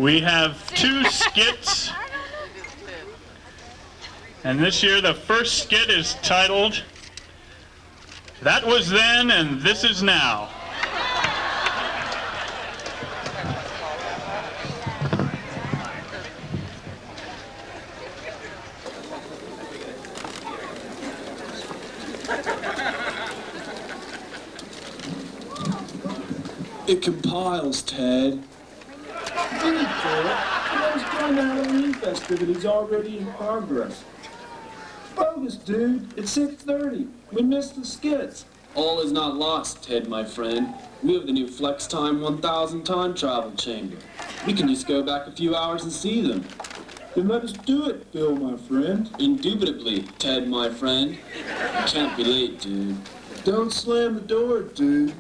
We have 2 skits, and this year the first skit is titled, "That Was Then and This Is Now." It compiles, Ted. Today's Halloween festivities already in progress. Bogus, dude. It's 6:30. We missed the skits. All is not lost, Ted, my friend. We have the new Flex Time 1000 time travel chamber. We can just go back a few hours and see them. Then let us do it, Phil, my friend. Indubitably, Ted, my friend. Can't be late, dude. Don't slam the door, dude.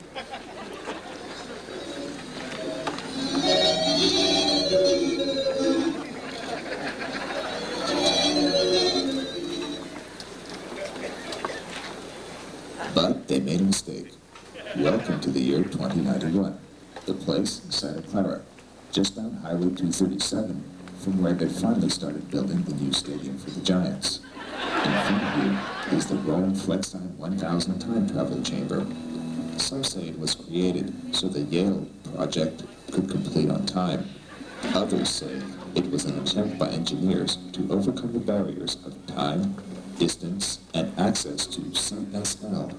But they made a mistake. Welcome to the year 2091. The place in Santa Clara, just down Highway 237, from where they finally started building the new stadium for the Giants. In front of you is the ROLM Rec Center 1000 time travel chamber. Some say it was created so the Yale project could complete on time. Others say it was an attempt by engineers to overcome the barriers of time, distance, and access to CSL.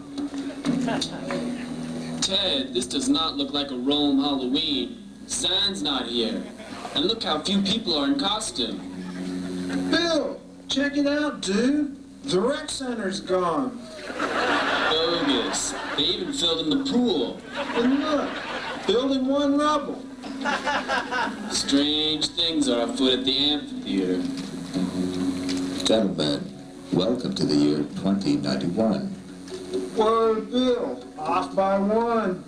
Ted, this does not look like a ROLM Halloween. Zan's not here. And look how few people are in costume. Bill, check it out, dude. The rec center's gone. Bogus. They even filled in the pool. And look, building 1 rubble. Strange things are afoot at the amphitheater. Gentlemen, welcome to the year 2091. Whoa, Bill, off by 1.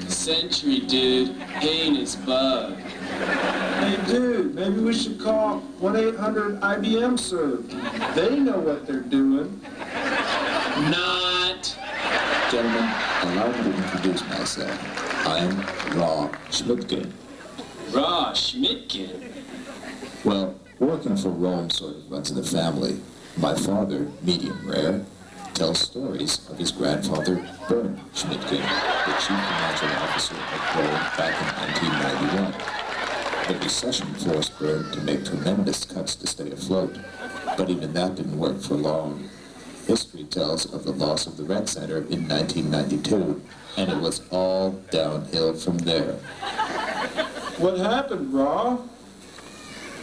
Century, dude. Heinous bug. Hey, dude, maybe we should call 1-800-IBM, sir. They know what they're doing. Not. Gentlemen, allow me to introduce myself. I'm Raw Schmidtgen. Raw Schmidtgen. Well, working for ROLM sort of runs in the family. My father, medium rare, tells stories of his grandfather, Bern Schmidtgen, the chief financial officer of ROLM back in 1991. The recession forced Bern to make tremendous cuts to stay afloat, but even that didn't work for long. History tells of the loss of the Rec Center in 1992, and it was all downhill from there. What happened, Raw?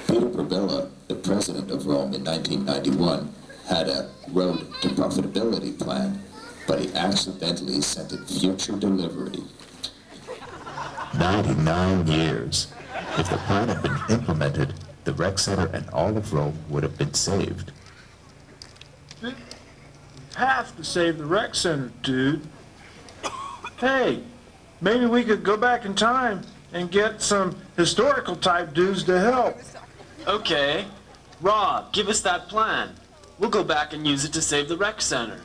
Peter Probilla, the president of ROLM in 1991, had a road to profitability plan, but he accidentally sent it future delivery. 99 years. If the plan had been implemented, the Rec Center and all of ROLM would have been saved. You have to save the rec center, dude. Hey, maybe we could go back in time and get some historical type dudes to help. Okay. Rob, give us that plan. We'll go back and use it to save the rec center.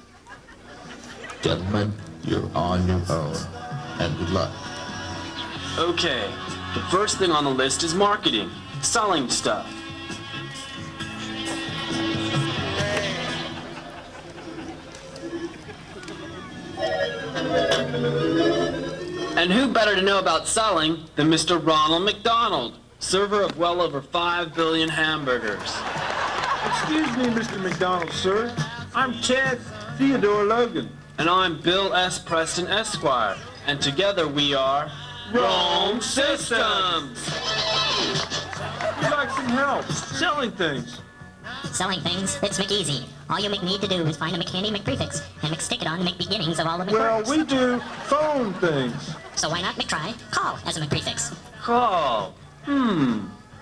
Gentlemen, you're on your own, and good luck. Okay. The first thing on the list is marketing. Selling stuff. And who better to know about selling than Mr. Ronald McDonald, server of well over 5 billion hamburgers. Excuse me, Mr. McDonald, sir. I'm Ted Theodore Logan. And I'm Bill S. Preston, Esquire. And together we are ROLM Systems. We'd like some help selling things. Selling things? It's McEasy. All you need to do is find a McHandy McPrefix and McStick it on the McBeginnings of all the Well, McWorks. we do phone things. So why not McTry call as a McPrefix? Call.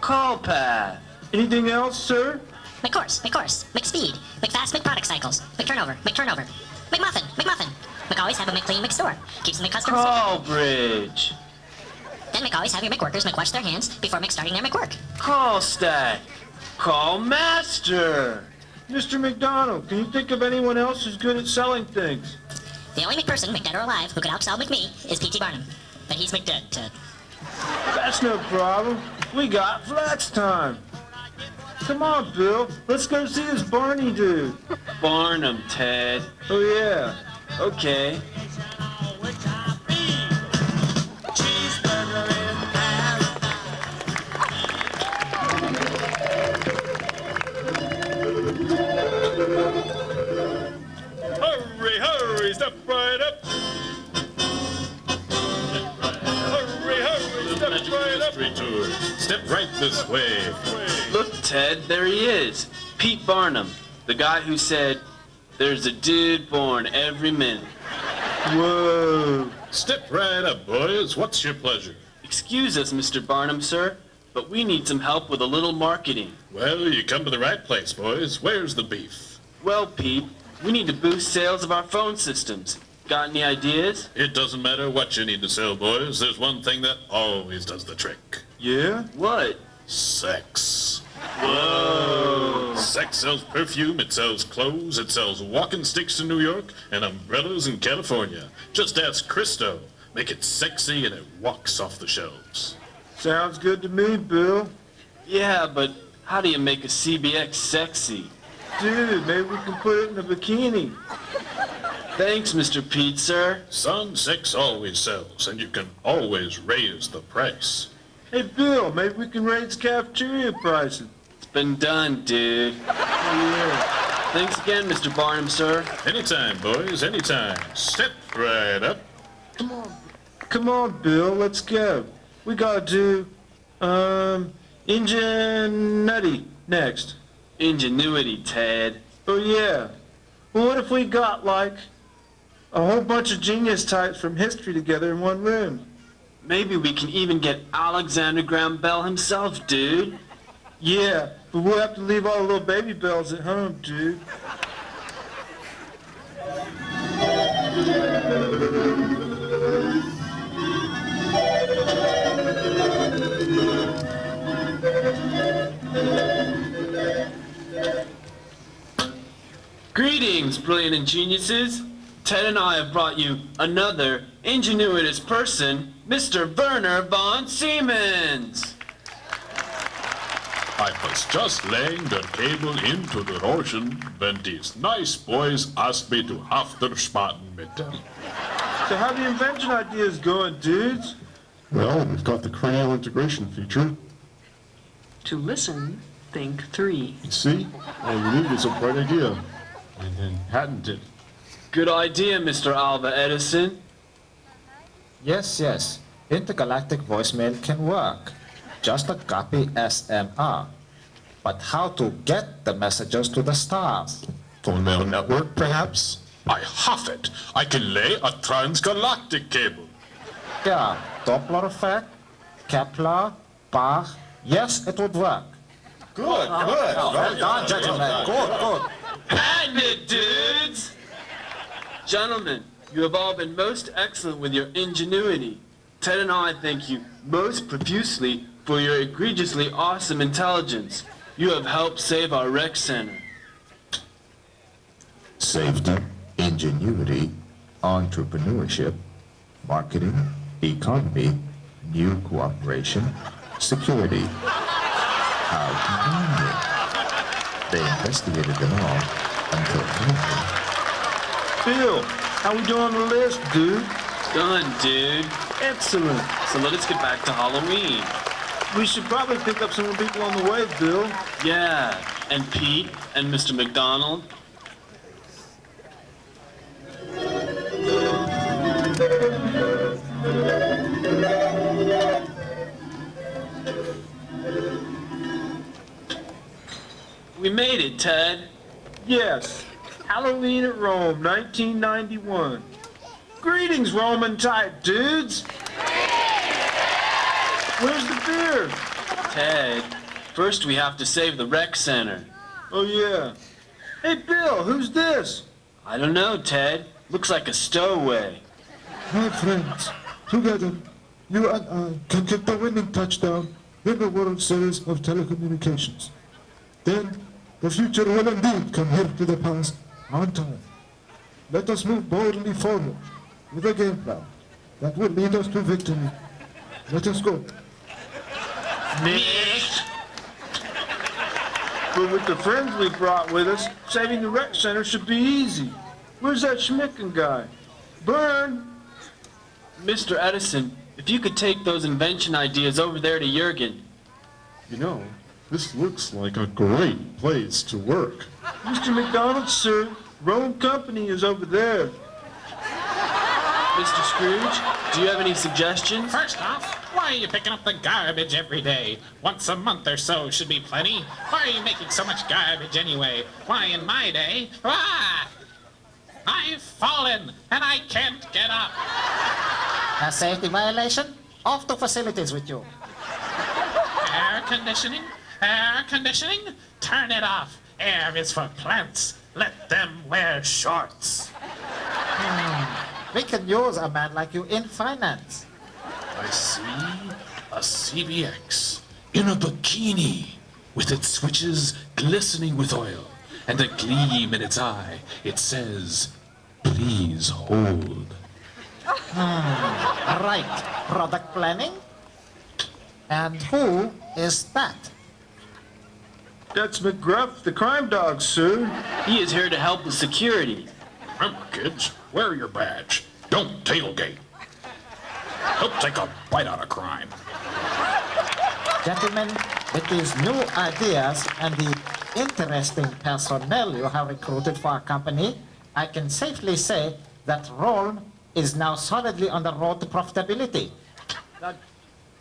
Call path. Anything else, sir? McCourse, McSpeed, McFast, McProduct Cycles, McTurnover, McMuffin, McAlways have a McClean, McStore. Keeps the McCustom. Call bridge. Then McAlways have your McWorkers McWash their hands before McStarting their McWork. Call stack. Call master. Mr. McDonald, can you think of anyone else who's good at selling things? The only McPerson, McDead or alive, who could outsell McMe is P.T. Barnum. But he's McDead, Ted. That's no problem. We got flex time. Come on, Bill. Let's go see this Barney dude. Barnum, Ted. Oh, yeah. Okay. Hurry, hurry, step right up. Hurry, hurry, step right up. Step right this way. Look, Ted, there he is. Pete Barnum, the guy who said, "There's a dude born every minute." Whoa. Step right up, boys. What's your pleasure? Excuse us, Mr. Barnum, sir, but we need some help with a little marketing. Well, you come to the right place, boys. Where's the beef? Well, Pete, we need to boost sales of our phone systems. Got any ideas? It doesn't matter what you need to sell, boys. There's one thing that always does the trick. Yeah? What? Sex. Whoa. Sex sells perfume, it sells clothes, it sells walking sticks in New York, and umbrellas in California. Just ask Christo. Make it sexy and it walks off the shelves. Sounds good to me, Bill. Yeah, but how do you make a CBX sexy? Dude, maybe we can put it in a bikini. Thanks, Mr. Pete, sir. Son, sex always sells, and you can always raise the price. Hey, Bill, maybe we can raise cafeteria prices. It's been done, dude. Yeah. Thanks again, Mr. Barnum, sir. Anytime, boys, anytime. Step right up. Come on, Bill, let's go. We gotta do, Ingenuity next. Ingenuity, Ted. Oh, yeah. Well, what if we got, like, a whole bunch of genius types from history together in one room? Maybe we can even get Alexander Graham Bell himself, dude. Yeah, but we'll have to leave all the little baby bells at home, dude. Greetings, brilliant and geniuses. Ted and I have brought you another ingenuitous person, Mr. Werner von Siemens. I was just laying the cable into the ocean when these nice boys asked me to afterspaten mit them. So how the invention ideas going, dudes? Well, we've got the cranial integration feature. To listen, think 3. You see? All you need is a bright idea. And then patent it. Good idea, Mr. Alva Edison. Yes. Intergalactic voicemail can work. Just a copy SMR. But how to get the messages to the stars? Phone mail network, perhaps? I have it. I can lay a transgalactic cable. Yeah, Doppler effect, Kepler, Bach. Yes, it would work. Good. Well done, gentlemen. Good. Patented, dudes! Gentlemen, you have all been most excellent with your ingenuity. Ted and I thank you most profusely for your egregiously awesome intelligence. You have helped save our rec center. Safety, ingenuity, entrepreneurship, marketing, economy, new cooperation, security. How convenient. They investigated them all until finally. Bill, how we doing on the list, dude? Done, dude. Excellent. So let us get back to Halloween. We should probably pick up some more people on the way, Bill. Yeah, and Pete and Mr. McDonald. We made it, Ted. Yes. Halloween at Rome, 1991. Greetings, Roman type dudes. Where's the beer? Ted, first we have to save the rec center. Oh, yeah. Hey, Bill, who's this? I don't know, Ted. Looks like a stowaway. My friends, together, you and I can get the winning touchdown in the World Series of Telecommunications. Then, the future will indeed come here to the past on time. Let us move boldly forward with a game plan that will lead us to victory. Let us go. Nicht. But with the friends we brought with us, saving the rec center should be easy. Where's that Schmicken guy? Burn! Mr. Edison, if you could take those invention ideas over there to Jurgen. You know, this looks like a great place to work. Mr. McDonald, sir, ROLM Company is over there. Mr. Scrooge, do you have any suggestions? First off, why are you picking up the garbage every day? Once a month or so should be plenty. Why are you making so much garbage anyway? Why, in my day, I've fallen and I can't get up. A safety violation? Off to facilities with you. Air conditioning? Air conditioning? Turn it off. Air is for plants. Let them wear shorts. We can use a man like you in finance. I see a CBX in a bikini with its switches glistening with oil and a gleam in its eye. It says, "Please hold." Right. Product planning? And who is that? That's McGruff, the crime dog, sir. He is here to help with security. Remember, kids, wear your badge. Don't tailgate. Help take a bite out of crime. Gentlemen, with these new ideas and the interesting personnel you have recruited for our company, I can safely say that ROLM is now solidly on the road to profitability.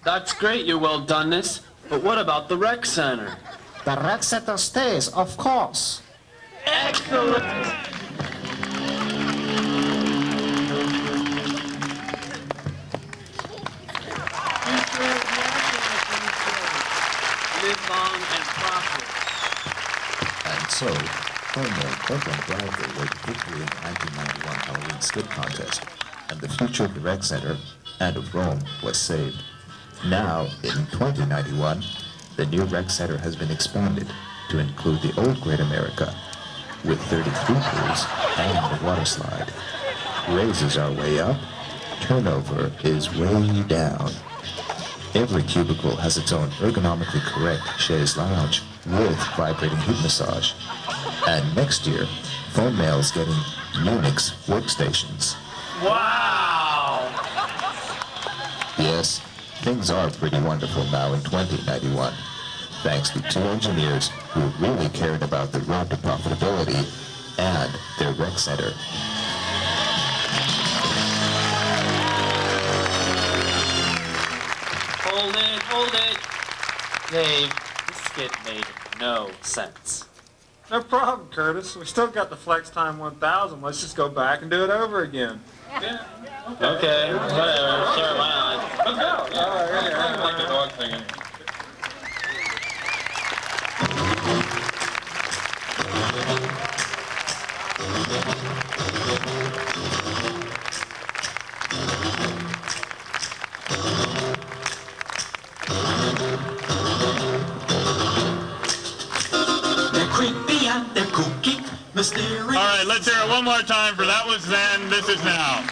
That's great, your well-doneness, but what about the rec center? The rec center stays, of course. Excellent! Live long and prosper. And so, Cornell Corcoran Bradley was victory in the 1991 Halloween Skit contest, and the future of the rec center and of Rome was saved. Now, in 2091, the new rec center has been expanded to include the old Great America, with 33 pools and the water slide. Raises are way up, turnover is way down. Every cubicle has its own ergonomically correct chaise lounge with vibrating heat massage. And next year, phone mail's getting Unix workstations. Wow! Yes, things are pretty wonderful now in 2091, thanks to two engineers who really cared about the road to profitability and their rec center. Hold it. Dave, this skit made no sense. No problem, Curtis. We still got the Flex Time 1000. Let's just go back and do it over again. Yeah. Okay, whatever. Sure, why not? Let's go. I like the dog thing anyway. They're creepy and they're kooky, mysterious. All right, let's hear it one more time for That Was Then, This Is Now.